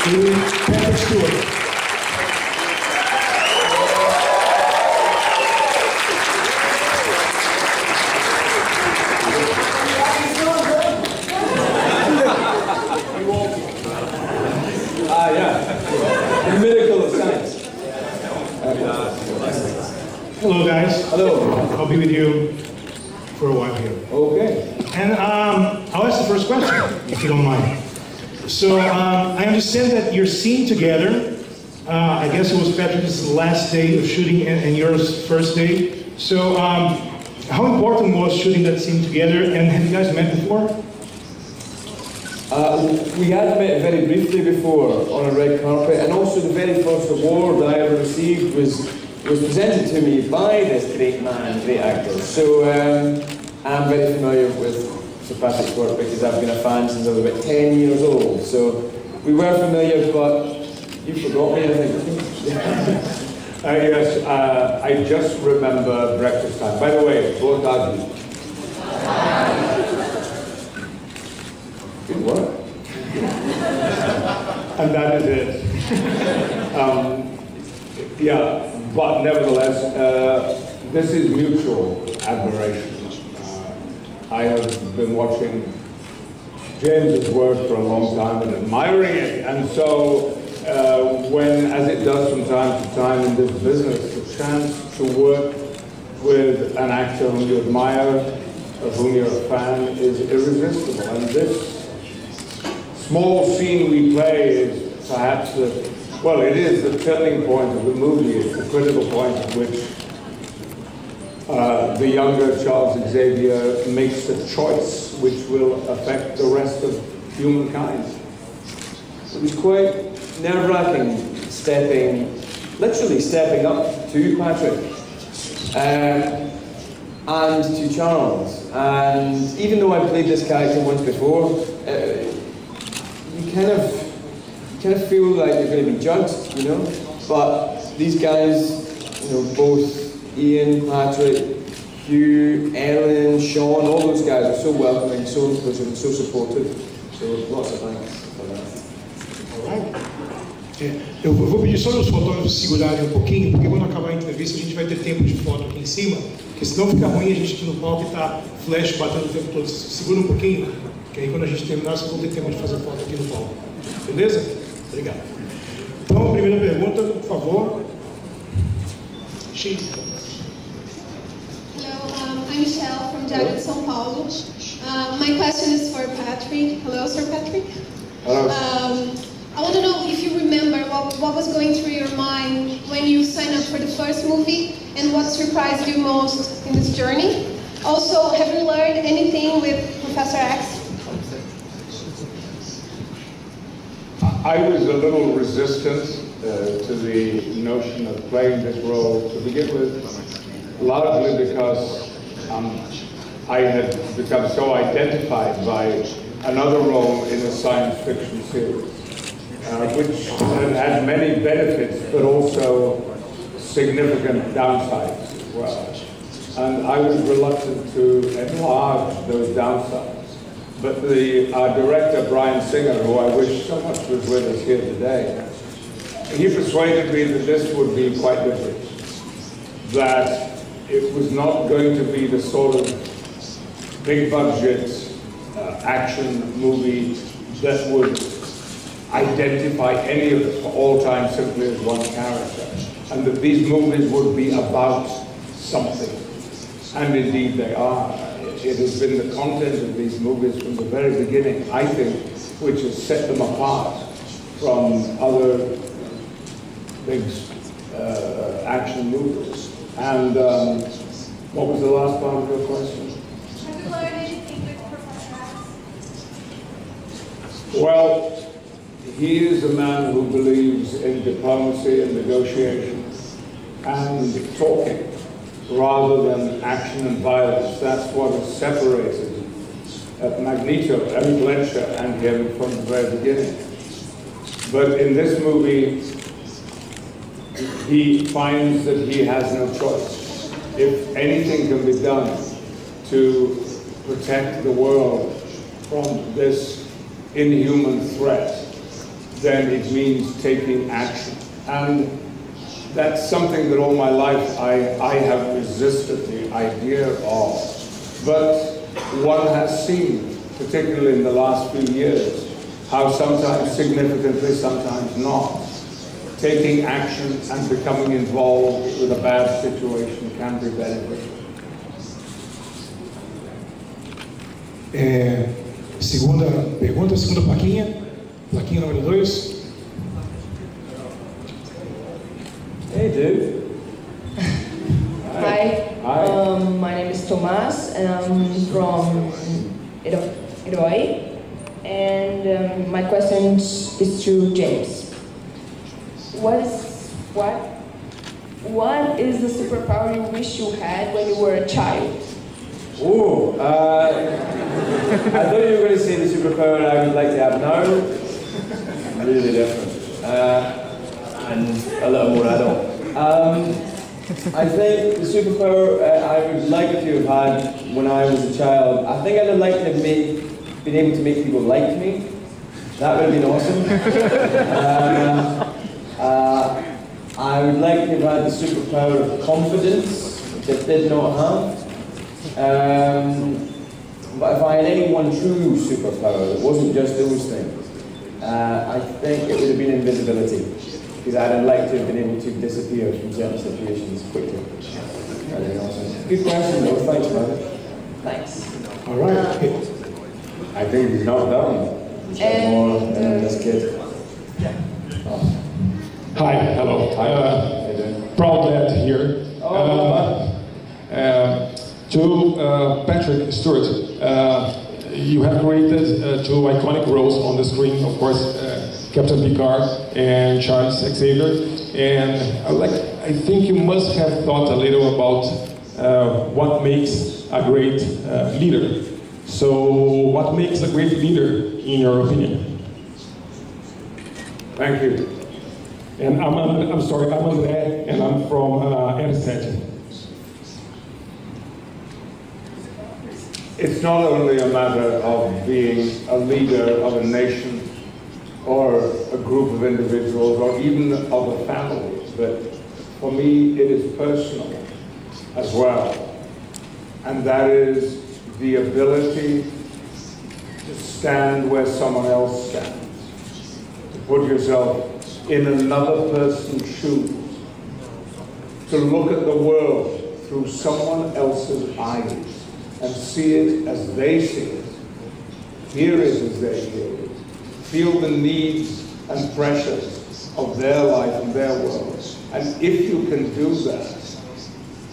e Patrick Stewart. The miracle of science. Hello, guys. Hello. I'll be with you for a while here. Okay. And I'll ask the first question, if you don't mind. So I understand that you're seen together. I guess it was Patrick's last day of shooting and yours first day. So how important was shooting that scene together? And have you guys met before? We had met very briefly before on a red carpet, and also the very first award I ever received was presented to me by this great man, great actor. So I'm very familiar with Sir Patrick's work because I've been a fan since I was about 10 years old. So we were familiar, but you forgot me, I think. Yes, I just remember breakfast time. By the way, boa tarde. Good work. And that is it. Yeah, but nevertheless, this is mutual admiration. I have been watching James's work for a long time and admiring it, and so when, as it does from time to time in this business, the chance to work with an actor whom you admire, of whom you're a fan, is irresistible. And this small scene we play is perhaps it is the turning point of the movie. It's the critical point at which the younger Charles Xavier makes a choice which will affect the rest of humankind. It was quite nerve-wracking literally stepping up to Patrick and to Charles. And even though I played this character once before, you kind of feel like you're going to be judged, you know. But these guys, you know, both Ian, Patrick, Hugh, Ellen, Sean, all those guys are so welcoming, so inclusive, and so supportive. So lots of thanks for that. All right. Eu vou pedir só os fotógrafos segurarem um pouquinho, porque quando acabar a entrevista a gente vai ter tempo de foto aqui em cima, porque senão fica ruim a gente aqui no palco e tá flash batendo o tempo todo. Segura um pouquinho, que aí quando a gente terminar vocês vão ter tempo de fazer foto aqui no palco. Beleza? Obrigado. Então, a primeira pergunta, por favor. Hello, I'm Michelle from Diário de São Paulo. My question is for Patrick. Hello, Sir Patrick. Hello. I want to know if you remember what was going through your mind when you signed up for the first movie and what surprised you most in this journey. Also, have you learned anything with Professor X? I was a little resistant to the notion of playing this role to begin with, largely because I had become so identified by another role in a science fiction series, which had many benefits but also significant downsides as well. And I was reluctant to enlarge those downsides. But our director, Brian Singer, who I wish so much was with us here today, he persuaded me that this would be quite different. That it was not going to be the sort of big budget action movie that would identify any of us for all time simply as one character. And that these movies would be about something. And indeed they are. It has been the content of these movies from the very beginning, I think, which has set them apart from other big action movies. And what was the last part of your question? Have you learned anything with Professor X? Well, he is a man who believes in diplomacy and negotiation and talking, rather than action and violence. That's what has separated Magneto and Fletcher and him from the very beginning. But in this movie, he finds that he has no choice. If anything can be done to protect the world from this inhuman threat, then it means taking action. And that's something that all my life I have resisted the idea of. But one has seen, particularly in the last few years, how sometimes significantly, sometimes not, taking action and becoming involved with a bad situation can be beneficial. Segunda pergunta, segunda plaquinha número 2. Hey, dude. Hi. Hi. My name is Tomás, and I'm from Iroy. And my question is to James. What is the superpower you wish you had when you were a child? Oh, I thought you were going to say the superpower I would like to have now. Really different. And a little more adult. I think the superpower I would like to have had when I was a child, I think I'd have liked to have been able to make people like me. That would have been awesome. I would like to have had the superpower of confidence, which I did not have. But if I had any one true superpower that wasn't just those things, I think it would have been invisibility. Because I'd have liked to have been able to disappear from certain situations quickly. That'd be awesome. Good question though, thanks man. Thanks. All right. I think he's not done. More than this kid. Hi, hello. Hi. Proud dad here. To Patrick Stewart, you have created two iconic roles on the screen, of course, Captain Picard and Charles Xavier. And I think you must have thought a little about what makes a great leader. So, what makes a great leader, in your opinion? Thank you. And I'm sorry, I'm André, and I'm from R7. It's not only a matter of being a leader of a nation or a group of individuals or even of a family, but for me it is personal as well. And that is the ability to stand where someone else stands, to put yourself in another person's shoes, to look at the world through someone else's eyes and see it as they see it, hear it as they hear it, feel the needs and pressures of their life and their world. And if you can do that,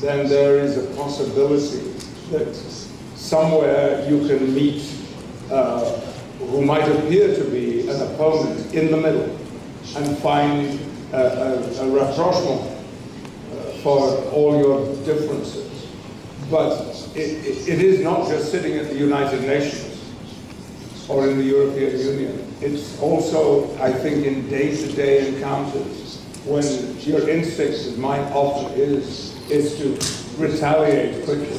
then there is a possibility that somewhere you can meet who might appear to be an opponent in the middle and find a rapprochement for all your differences. But it is not just sitting at the United Nations or in the European Union. It's also, I think, in day-to-day encounters when your instinct, as mine often is to retaliate quickly.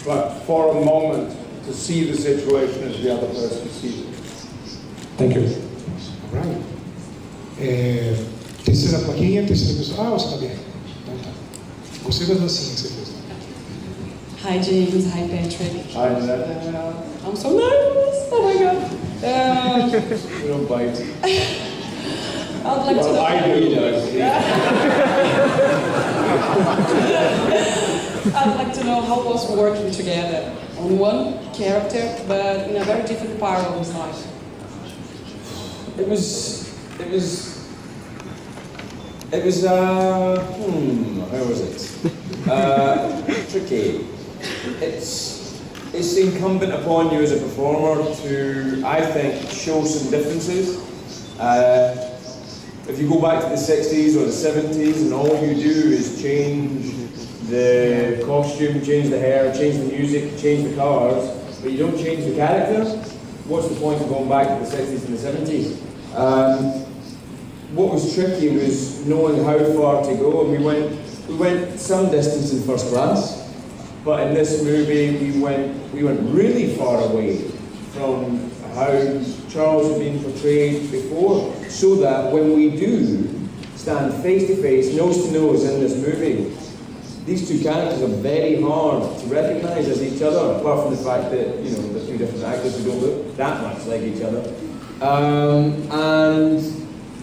But for a moment, to see the situation as the other person sees it. Thank you. All right. Terceira plaquinha, terceira pessoa. Ah, você está bem. Então tá. Gostei da dancinha que você fez. Hi James, hi Patrick. Hi, André. I'm so nervous, oh my god. You don't bite. I'd like to know. I do, I'd like to know how was working together on one character, but in a very different part of his life. It was how was it? Tricky. It's incumbent upon you as a performer to, I think, show some differences. If you go back to the 60s or the 70s and all you do is change the costume, change the hair, change the music, change the colours, but you don't change the character, what's the point of going back to the 60s and the 70s? What was tricky was knowing how far to go, and we went some distance in first class. But in this movie, we went really far away from how Charles has been portrayed before, so that when we do stand face to face, nose to nose in this movie, these two characters are very hard to recognise as each other, apart from the fact that, you know, the two different actors who don't look that much like each other.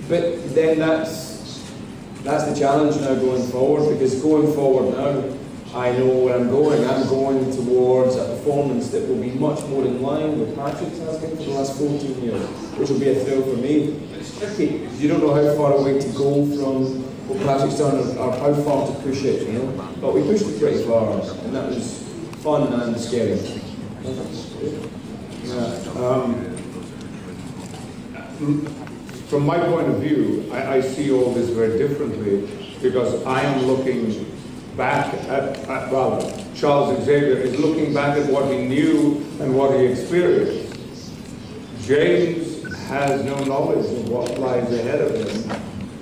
But then that's the challenge now going forward, because going forward now, I know where I'm going. I'm going towards a performance that will be much more in line with Patrick's asking for the last 14 years, which will be a thrill for me. But it's tricky, because you don't know how far away to go from what Patrick's done, or how far to push it, you know. But we pushed it pretty far, and that was fun and scary. From my point of view, I see all this very differently, because I am looking back at Charles Xavier is looking back at what he knew and what he experienced. James has no knowledge of what lies ahead of him.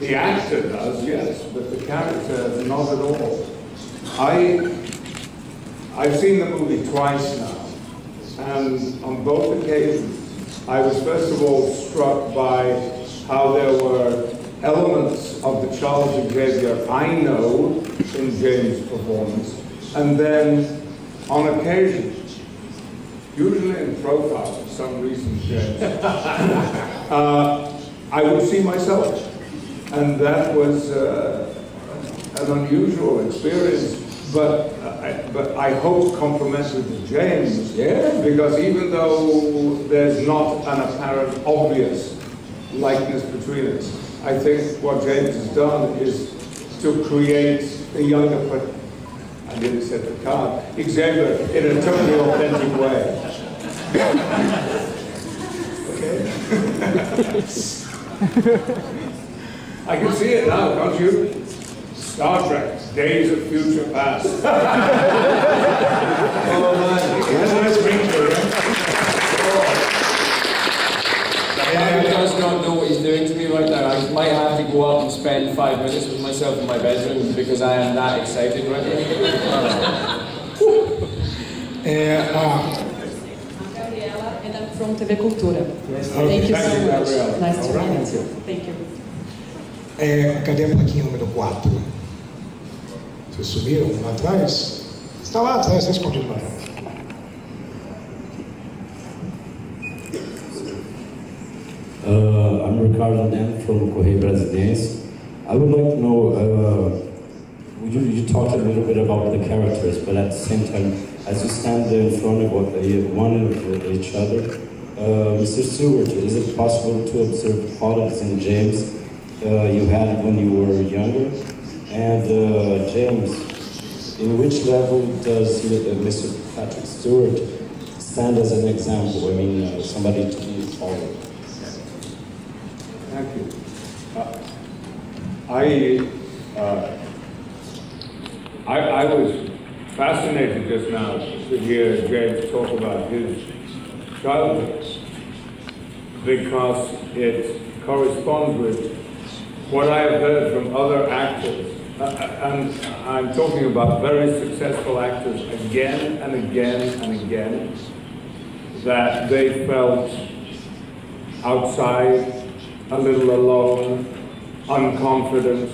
The actor does, yes, but the character, not at all. I've seen the movie twice now, and on both occasions, I was first of all struck by how there were elements of the Charles Xavier I know in James' performance, and then on occasion, usually in profile for some reason, James, I would see myself, and that was an unusual experience, but I hope complimentary to James, because even though there's not an apparent obvious likeness between us, I think what James has done is to create a younger, I didn't set the card, Xavier in a totally authentic way. Okay? I can see it now, can't you? Star Trek, Days of Future Past. Oh man, that's a nice ring to it. He does not know what he's doing to me right now. I might have to go up and spend 5 minutes with myself in my bedroom, because I am that excited right now. Gabriela, and I'm from TV Cultura. Yes, thank you so much. Gabriela. Nice to meet you. Thank you. Cadê a plaquinha número 4? Vocês subiram lá atrás? Está lá atrás, está escondido lá. I'm Ricardo Dan from Correio Brasiliense. I would like to know, you talked a little bit about the characters, but at the same time, as you stand there in front of one of each other, Mr. Stewart, is it possible to observe qualities in James you had when you were younger? And James, in which level does Mr. Patrick Stewart stand as an example? I mean, somebody to be followed. Thank you. I was fascinated just now to hear James talk about his childhood, because it corresponds with what I have heard from other actors. And I'm talking about very successful actors again and again and again, that they felt outside, a little alone, unconfident.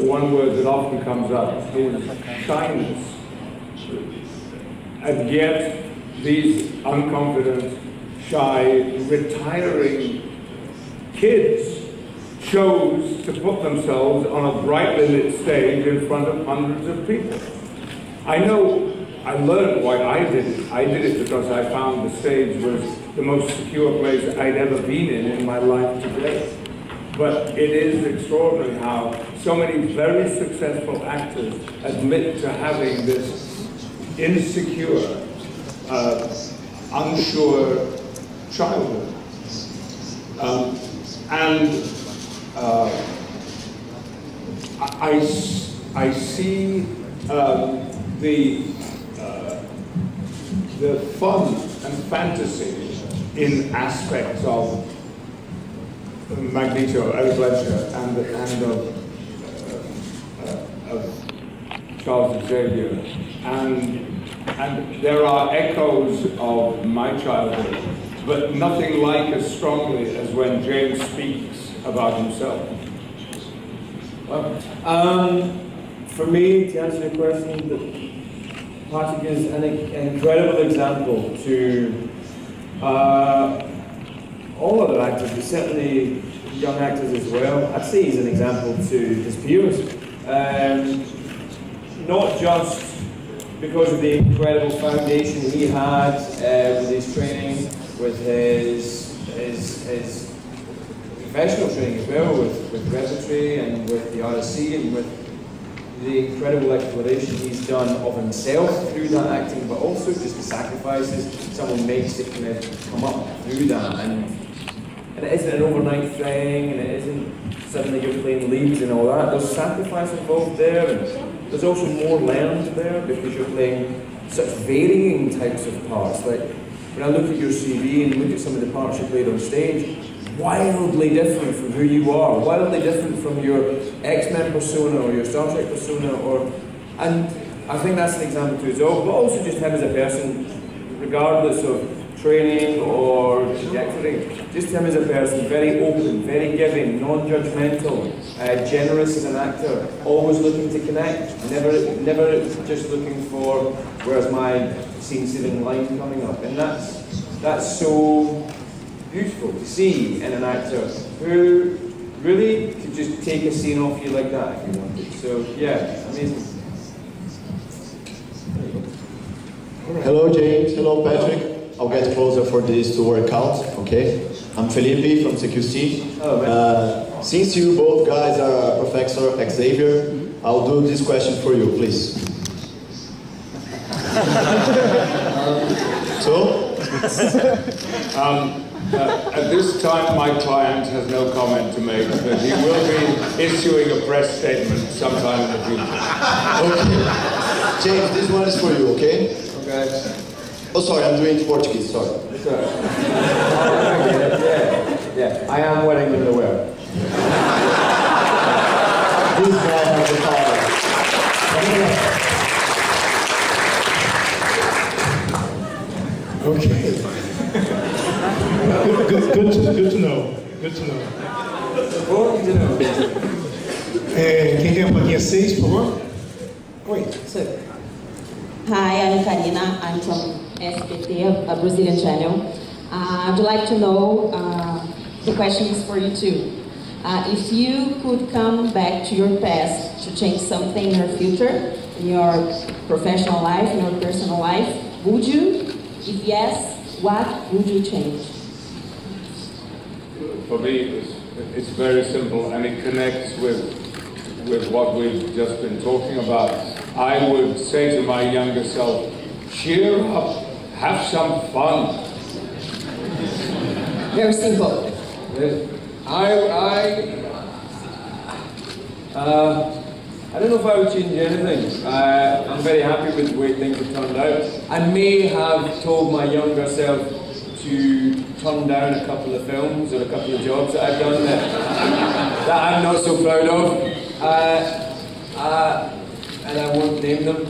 One word that often comes up is shyness. And yet, these unconfident, shy, retiring kids chose to put themselves on a brightly lit stage in front of hundreds of people. I know, I learned why I did it. I did it because I found the stage was the most secure place I'd ever been in my life today. But it is extraordinary how so many very successful actors admit to having this insecure, unsure childhood. I see the fun and fantasy in aspects of Magneto, Eric Ledger, and of Charles Xavier, and there are echoes of my childhood but nothing like as strongly as when James speaks about himself. Well, for me, to answer your question, Patrick is an incredible example to all other actors, but certainly young actors as well. I'd say he's an example to his peers. Not just because of the incredible foundation he had with his training, with his professional training as well, with repertory and with the RSC and with the incredible exploration he's done of himself through that acting, but also just the sacrifices someone makes to kind of come up through that. And it isn't an overnight thing, and it isn't suddenly you're playing leads and all that. There's sacrifice involved there, and there's also more learned there because you're playing such varying types of parts. Like when I look at your CV and look at some of the parts you played on stage, wildly different from who you are, wildly different from your X-Men persona or your Star Trek persona, and I think that's an example to his own, but also just him as a person, regardless of training or trajectory, just him as a person, very open, very giving, non-judgmental, generous as an actor, always looking to connect, never just looking for where's my scene-stealing line coming up, and that's so beautiful to see in an actor who really could just take a scene off you like that if you wanted. So yeah, amazing. Hello James, hello Patrick. I'll get closer for this to work out, okay? I'm Felipe from CQC. Since you both guys are Professor Xavier, I'll do this question for you, please. At this time, my client has no comment to make, but he will be issuing a press statement sometime in the future. Okay. James, this one is for you, okay? Okay. Oh, sorry, I'm doing it in Portuguese, sorry. Yeah, I am wearing underwear. This guy has the power. Okay. Good to know. Good to know. Quem quer a plaquinha 6, por favor? Oi. Hi, I'm Karina. I'm from SBT, a Brazilian channel. I'd like to know, the question is for you too. If you could come back to your past to change something in your future, in your professional life, in your personal life, would you? If yes, what would you change? For me, it's very simple, and it connects with what we've just been talking about. I would say to my younger self, cheer up, have some fun. Very simple. I don't know if I would change anything. I'm very happy with the way things have turned out. I may have told my younger self to turn down a couple of films or a couple of jobs that I've done that I'm not so proud of. And I won't name them.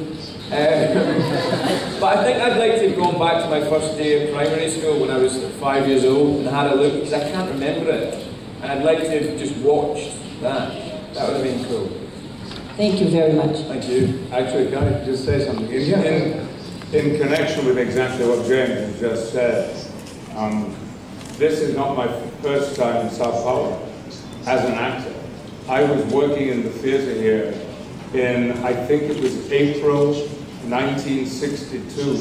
But I think I'd like to have gone back to my first day of primary school when I was 5 years old and had a look, because I can't remember it. And I'd like to have just watched that. That would have been cool. Thank you very much. Thank you. Actually, can I just say something? In connection with exactly what James has just said, this is not my first time in São Paulo as an actor. I was working in the theatre here in, I think it was April 1962,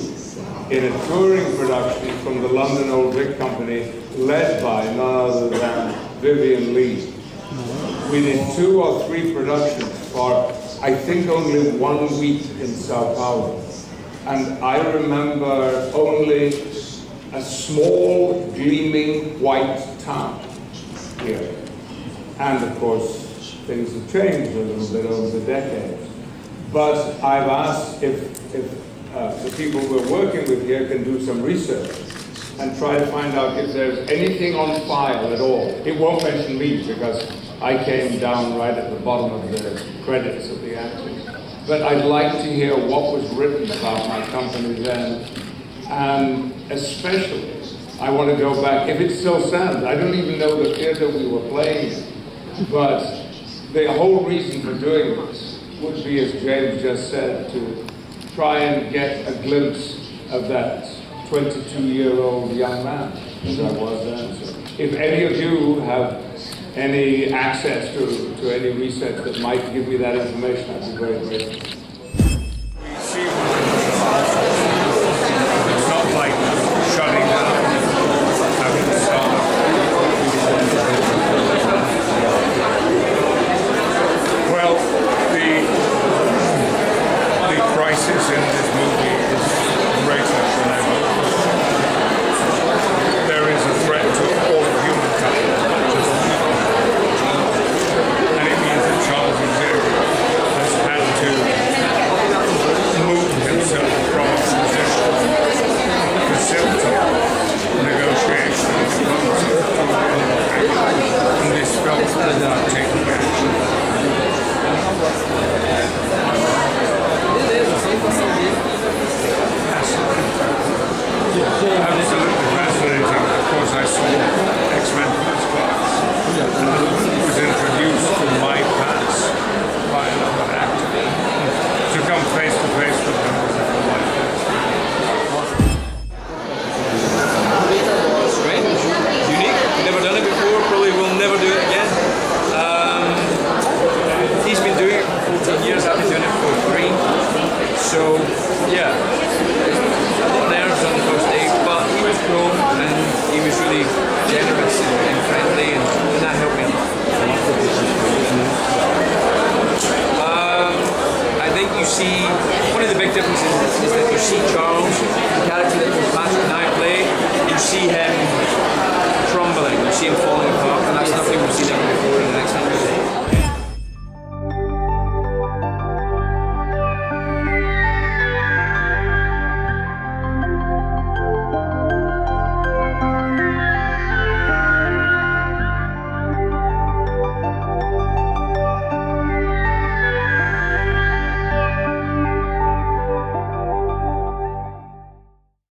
in a touring production from the London Old Vic Company, led by none other than Vivian Lee. We did 2 or 3 productions for, I think, only 1 week in São Paulo. And I remember only a small, gleaming white town here. And of course, things have changed a little bit over the decades. But I've asked if the people we're working with here can do some research and try to find out if there's anything on file at all. It won't mention me because I came down right at the bottom of the credits of the acting. But I'd like to hear what was written about my company then, and especially I want to go back, if it still stands. I don't even know the theatre we were playing in, but the whole reason for doing this would be, as James just said, to try and get a glimpse of that 22-year-old young man as I was then. So if any of you have any access to any research that might give me that information, I'd be very grateful. It's not like shutting down, having to start. Well, the crisis in this movie is greater than ever. There is a threat to all of humankind. And it means that Charles Xavier has had to move himself from a position to facilitate negotiations and this film does not take action. Absolutely fascinating. Of course, I saw X-Men X-Perience and was introduced to my past by another actor. To come face to face with him was a delight. It's great, unique, never done it before, probably will never do it again. He's been doing it for 14 years, I've been doing it for 3. So, yeah, a lot of nerves on the first day, but he was cool and he was really generous and friendly, and that helped me. I think you see, one of the big differences is that you see Charles, the character that both Patrick and I play, you see him crumbling, you see him falling apart, and that's nothing we've seen ever before.